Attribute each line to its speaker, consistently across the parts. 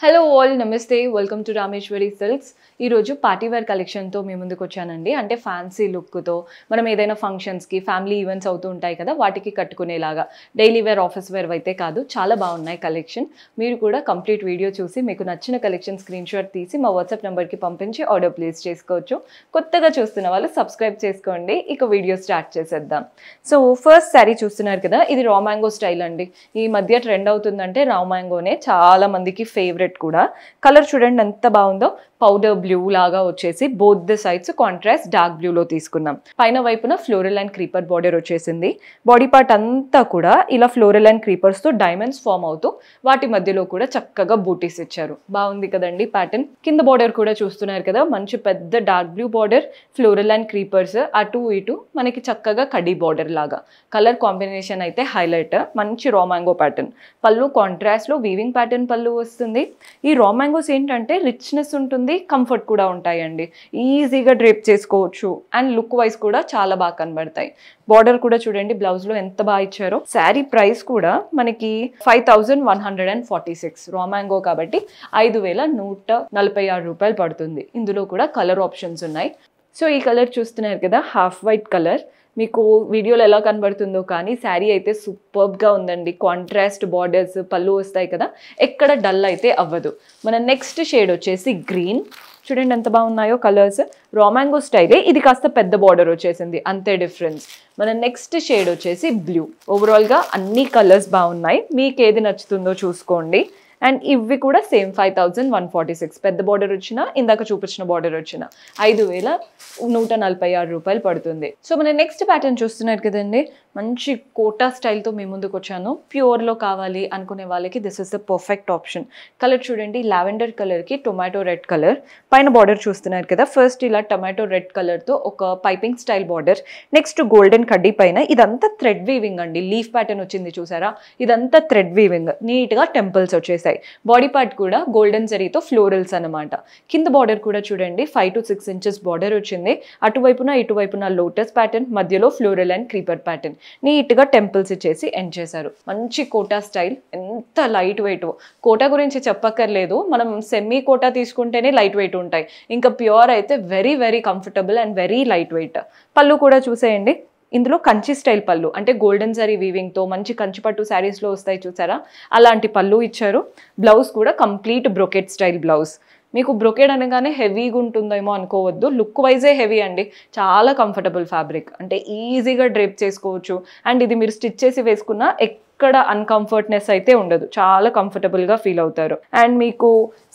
Speaker 1: Hello all నమస్తే welcome to Rameshwari silks ఈ రోజు పార్టీ వేర్ కలెక్షన్ తో మీ ముందుకు వచ్చానండి అంటే ఫ్యాన్సీ లుక్ తో మనం ఏదైనా ఫంక్షన్స్ కి ఫ్యామిలీ ఈవెంట్స్ అవుతూ ఉంటాయి కదా వాటికి కట్టుకునేలాగా డైలీ వేర్ ఆఫీస్ వేర్ అయితే కాదు చాలా బాగున్నాయి కలెక్షన్ మీరు కూడా కంప్లీట్ వీడియో చూసి మీకు నచ్చిన కలెక్షన్ స్క్రీన్ షాట్ తీసి మా వాట్సాప్ నెంబర్ కి పంపించి ఆర్డర్ ప్లేస్ చేసుకోవచ్చు కొత్తగా చూస్తున్న వాళ్ళు సబ్స్క్రైబ్ చేసుకోండి ఇక వీడియో స్టార్ట్ చేసేద్దాం సో ఫస్ట్ సారీ చూస్తున్నారు కదా ఇది రా మ్యాంగో స్టైల్ అండి ఈ మధ్య ట్రెండ్ అవుతుందంటే రా మ్యాంగోనే చాలా మందికి ఫేవరెట్ కూడా కలర్ చూడండి ఎంత బాగుందో పౌడర్ బ్లూ లాగా వచ్చేసి both the sides contrast dark blue లో తీసుకున్నాం పైన వైపున ఫ్లోరల్ అండ్ క్రీపర్ బార్డర్ వచ్చేసింది బాడీ పార్ట్ అంతా కూడా ఇలా ఫ్లోరల్ అండ్ క్రీపర్స్ తో డైమండ్స్ ఫామ్ అవుతూ వాటి మధ్యలో కూడా చక్కగా బూటీస్ ఇచ్చారు బాగుంది కదండి ప్యాటర్న్ కింద బార్డర్ కూడా చూస్తున్నారు కదా మంచి పెద్ద dark blue border floral and creepers అటు ఇటు మనకి చక్కగా కడ్డీ బార్డర్ లాగా కలర్ కాంబినేషన్ అయితే హైలైట్ మంచి రా మ్యాంగో ప్యాటర్న్ పళ్ళు కాంట్రాస్ట్ లో వీవింగ్ ప్యాటర్న్ పళ్ళు వస్తుంది ఈ రా మ్యాంగోస్ ఏంటంటే రిచ్నెస్ ఉంటుంది కంఫర్ట్ కూడా ఉంటాయండి ఈజీగా డ్రేప్ చేసుకోవచ్చు అండ్ లుక్ వైజ్ కూడా చాలా బాగా కనబడతాయి బార్డర్ కూడా చూడండి బ్లౌజ్ లో ఎంత బాగా ఇచ్చారో శారీ ప్రైస్ కూడా మనకి 5146 రా మ్యాంగో కాబట్టి 5146 రూపాయలు పడుతుంది ఇందులో కూడా కలర్ ఆప్షన్స్ ఉన్నాయి సో ఈ కలర్ చూస్తున్నారు కదా హాఫ్ వైట్ కలర్ మీకు వీడియోలో ఎలా కనబడుతుందో కానీ శారీ అయితే సూపర్గా ఉందండి కాంట్రాస్ట్ బార్డర్స్ పళ్ళు వస్తాయి కదా ఎక్కడ డల్ అయితే అవ్వదు మన నెక్స్ట్ షేడ్ వచ్చేసి గ్రీన్ చూడండి ఎంత బాగున్నాయో కలర్స్ రా మ్యాంగో స్టైలే ఇది కాస్త పెద్ద బార్డర్ వచ్చేసింది అంతే డిఫరెన్స్ మన నెక్స్ట్ షేడ్ వచ్చేసి బ్లూ ఓవరాల్గా అన్ని కలర్స్ బాగున్నాయి మీకు ఏది నచ్చుతుందో చూసుకోండి అండ్ ఇవి కూడా సేమ్ 5146 పెద్ద బార్డర్ వచ్చిన ఇందాక చూపించిన బార్డర్ వచ్చిన 5146 రూపాయలు పడుతుంది సో మన నెక్స్ట్ ప్యాటర్న్ చూస్తున్నారు కదండి మంచి కోటా స్టైల్తో మీ ముందుకు వచ్చాను ప్యూర్లో కావాలి అనుకునే వాళ్ళకి this is the perfect option colour చూడండి లావెండర్ కలర్కి టొమాటో రెడ్ కలర్ పైన బార్డర్ చూస్తున్నారు కదా ఫస్ట్ ఇలా టొమాటో రెడ్ కలర్తో ఒక piping style border next golden కడ్డీ పైన ఇదంతా థ్రెడ్ వీవింగ్ అండి లీఫ్ ప్యాటర్న్ వచ్చింది చూసారా ఇదంతా థ్రెడ్ వీవింగ్ నీట్గా టెంపుల్స్ వచ్చేసాయి బాడీ పార్ట్ కూడా గోల్డెన్ జరీతో ఫ్లోరల్స్ అనమాట కింద బార్డర్ కూడా చూడండి 5 to 6 ఇంచెస్ బార్డర్ వచ్చింది అటువైపున ఇటువైపున లోటస్ ప్యాటర్న్ మధ్యలో ఫ్లోరల్ అండ్ క్రీపర్ ప్యాటర్న్ నీట్గా టెంపుల్స్ ఇచ్చేసి ఎండ్ చేశారు మంచి కోటా స్టైల్ ఎంత లైట్ వెయిట్ కోటా గురించి చెప్పక్కర్లేదు మనం సెమీ కోటా తీసుకుంటేనే లైట్ వెయిట్ ఉంటాయి ఇంకా ప్యూర్ అయితే very very comfortable and very light weight పళ్ళు కూడా చూసేయండి ఇందులో కంచి స్టైల్ పళ్ళు అంటే గోల్డెన్ జరీ వీవింగ్తో మంచి కంచి పట్టు శారీస్లో వస్తాయి చూసారా అలాంటి పళ్ళు ఇచ్చారు బ్లౌజ్ కూడా కంప్లీట్ బ్రొకెట్ స్టైల్ బ్లౌజ్ మీకు బ్రొకెడ్ అనగానే హెవీగా ఉంటుందేమో అనుకోవద్దు లుక్ వైజే హెవీ అండి చాలా కంఫర్టబుల్ ఫ్యాబ్రిక్ అంటే ఈజీగా డ్రేప్ చేసుకోవచ్చు అండ్ ఇది మీరు స్టిచ్ చేసి వేసుకున్న ఎక్కడ అన్కంఫర్ట్నెస్ అయితే ఉండదు చాలా కంఫర్టబుల్గా ఫీల్ అవుతారు అండ్ మీకు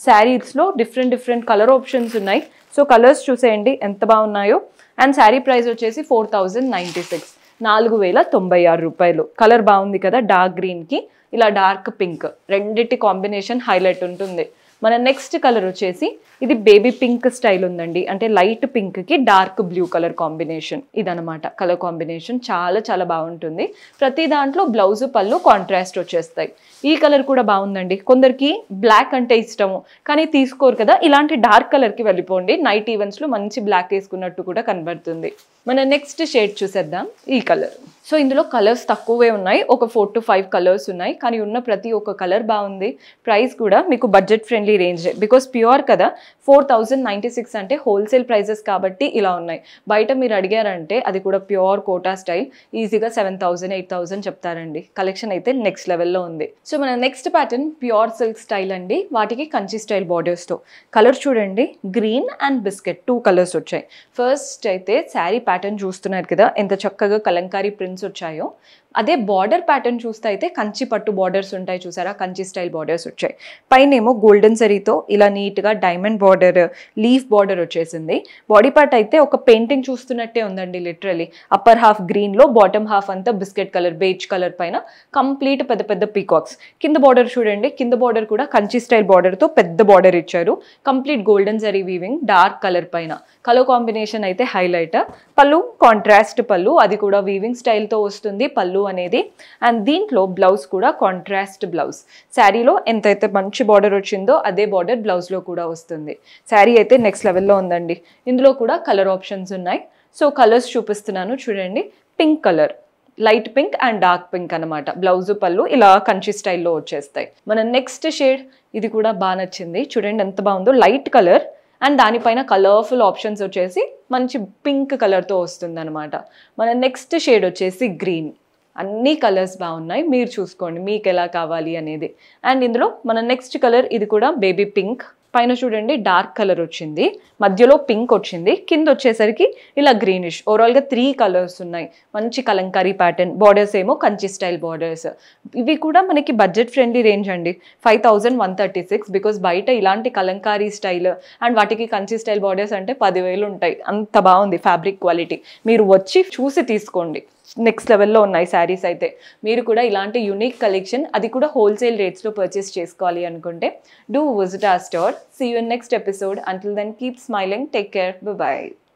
Speaker 1: శారీస్లో డిఫరెంట్ కలర్ ఆప్షన్స్ ఉన్నాయి సో కలర్స్ చూసేయండి ఎంత బాగున్నాయో అండ్ శారీ ప్రైస్ వచ్చేసి 4096 4096 రూపాయలు కలర్ బాగుంది కదా డార్క్ గ్రీన్కి ఇలా డార్క్ పింక్ రెండిటి కాంబినేషన్ హైలైట్ ఉంటుంది మన నెక్స్ట్ కలర్ వచ్చేసి ఇది బేబీ పింక్ స్టైల్ ఉందండి అంటే లైట్ పింక్కి డార్క్ బ్లూ కలర్ కాంబినేషన్ ఇదనమాట కలర్ కాంబినేషన్ చాలా బాగుంటుంది ప్రతి దాంట్లో బ్లౌజ్ పళ్ళు కాంట్రాస్ట్ వచ్చేస్తాయి ఈ కలర్ కూడా బాగుందండి కొందరికి బ్లాక్ అంటే ఇష్టము కానీ తీసుకోరు కదా ఇలాంటి డార్క్ కలర్కి వెళ్ళిపోండి నైట్ ఈవెంట్స్లో మంచి బ్లాక్ వేసుకున్నట్టు కూడా కనబడుతుంది మన నెక్స్ట్ షేడ్ చూసేద్దాం ఈ కలర్ సో ఇందులో కలర్స్ తక్కువే ఉన్నాయి ఒక 4 to 5 కలర్స్ ఉన్నాయి కానీ ఉన్న ప్రతి ఒక్క కలర్ బాగుంది ప్రైస్ కూడా మీకు budget friendly range because pure కదా 4096 అంటే హోల్సేల్ ప్రైజెస్ కాబట్టి ఇలా ఉన్నాయి బయట మీరు అడిగారంటే అది కూడా ప్యూర్ కోటా స్టైల్ ఈజీగా 7000 8000 చెప్తారండి కలెక్షన్ అయితే నెక్స్ట్ లెవెల్లో ఉంది సో మన next pattern pure silk style అండి వాటికి కంచి స్టైల్ బార్డర్స్తో కలర్ చూడండి గ్రీన్ అండ్ బిస్కెట్ 2 కలర్స్ వచ్చాయి ఫస్ట్ అయితే శారీ ప్యాటర్న్ చూస్తున్నారు కదా ఎంత చక్కగా కలంకారీ ప్రింట్స్ వచ్చాయో అదే బార్డర్ ప్యాటర్న్ చూస్తే అయితే కంచి పట్టు బార్డర్స్ ఉంటాయి చూసారా కంచి స్టైల్ బార్డర్స్ వచ్చాయి పైనేమో గోల్డెన్ జరీతో ఇలా నీట్గా డైమండ్ బార్డర్ లీఫ్ బార్డర్ వచ్చేసింది బాడీ పార్ట్ అయితే ఒక పెయింటింగ్ చూస్తున్నట్టే ఉందండి లిటరలీ అప్పర్ హాఫ్ గ్రీన్లో బాటమ్ హాఫ్ అంతా బిస్కెట్ కలర్ బేజ్ కలర్ పైన కంప్లీట్ పెద్ద పీకాక్స్ కింద బార్డర్ చూడండి కింద బార్డర్ కూడా కంచి స్టైల్ బార్డర్తో పెద్ద బార్డర్ ఇచ్చారు complete golden zari weaving dark colour పైన కలర్ కాంబినేషన్ అయితే హైలైట్ పళ్ళు కాంట్రాస్ట్ పళ్ళు అది కూడా వీవింగ్ స్టైల్తో వస్తుంది పళ్ళు అనేది అండ్ దీంట్లో బ్లౌజ్ కూడా కాంట్రాస్ట్ బ్లౌజ్ శారీలో ఎంతైతే మంచి బార్డర్ వచ్చిందో అదే బార్డర్ బ్లౌజ్లో కూడా వస్తుంది శారీ అయితే నెక్స్ట్ లెవెల్లో ఉందండి ఇందులో కూడా కలర్ ఆప్షన్స్ ఉన్నాయి సో కలర్స్ చూపిస్తున్నాను చూడండి pink colour light pink and dark pink అనమాట. బ్లౌజ్ పళ్ళు ఇలా కంచి స్టైల్లో వచ్చేస్తాయి. మన నెక్స్ట్ షేడ్ ఇది కూడా బాగా నచ్చింది. చూడండి ఎంత బాగుందో, లైట్ కలర్ అండ్ దానిపైన కలర్ఫుల్ ఆప్షన్స్ వచ్చేసి మంచి పింక్ కలర్తో వస్తుంది అనమాట. మన నెక్స్ట్ షేడ్ వచ్చేసి గ్రీన్. అన్ని కలర్స్ బాగున్నాయి, మీరు చూసుకోండి మీకు ఎలా కావాలి అనేది. అండ్ ఇందులో మన నెక్స్ట్ కలర్ ఇది కూడా బేబీ పింక్. పైన చూడండి డార్క్ కలర్ వచ్చింది, మధ్యలో పింక్ వచ్చింది, కింద వచ్చేసరికి ఇలా గ్రీనిష్. ఓవరాల్గా 3 కలర్స్ ఉన్నాయి. మంచి కలంకారీ ప్యాటర్న్, బార్డర్స్ ఏమో కంచి స్టైల్ బార్డర్స్. ఇవి కూడా మనకి బడ్జెట్ ఫ్రెండ్లీ రేంజ్ అండి, 5136. బికాస్ బయట ఇలాంటి కలంకారీ స్టైల్ అండ్ వాటికి కంచి స్టైల్ బార్డర్స్ అంటే 10,000 ఉంటాయి. అంత బాగుంది ఫ్యాబ్రిక్ క్వాలిటీ. మీరు వచ్చి చూసి తీసుకోండి, నెక్స్ట్ లెవెల్లో ఉన్నాయి శారీస్ అయితే. మీరు కూడా ఇలాంటి యూనిక్ కలెక్షన్, అది కూడా హోల్సేల్ రేట్స్లో పర్చేస్ చేసుకోవాలి అనుకుంటే do visit our store. See you in next episode. Until then keep smiling, take care, by.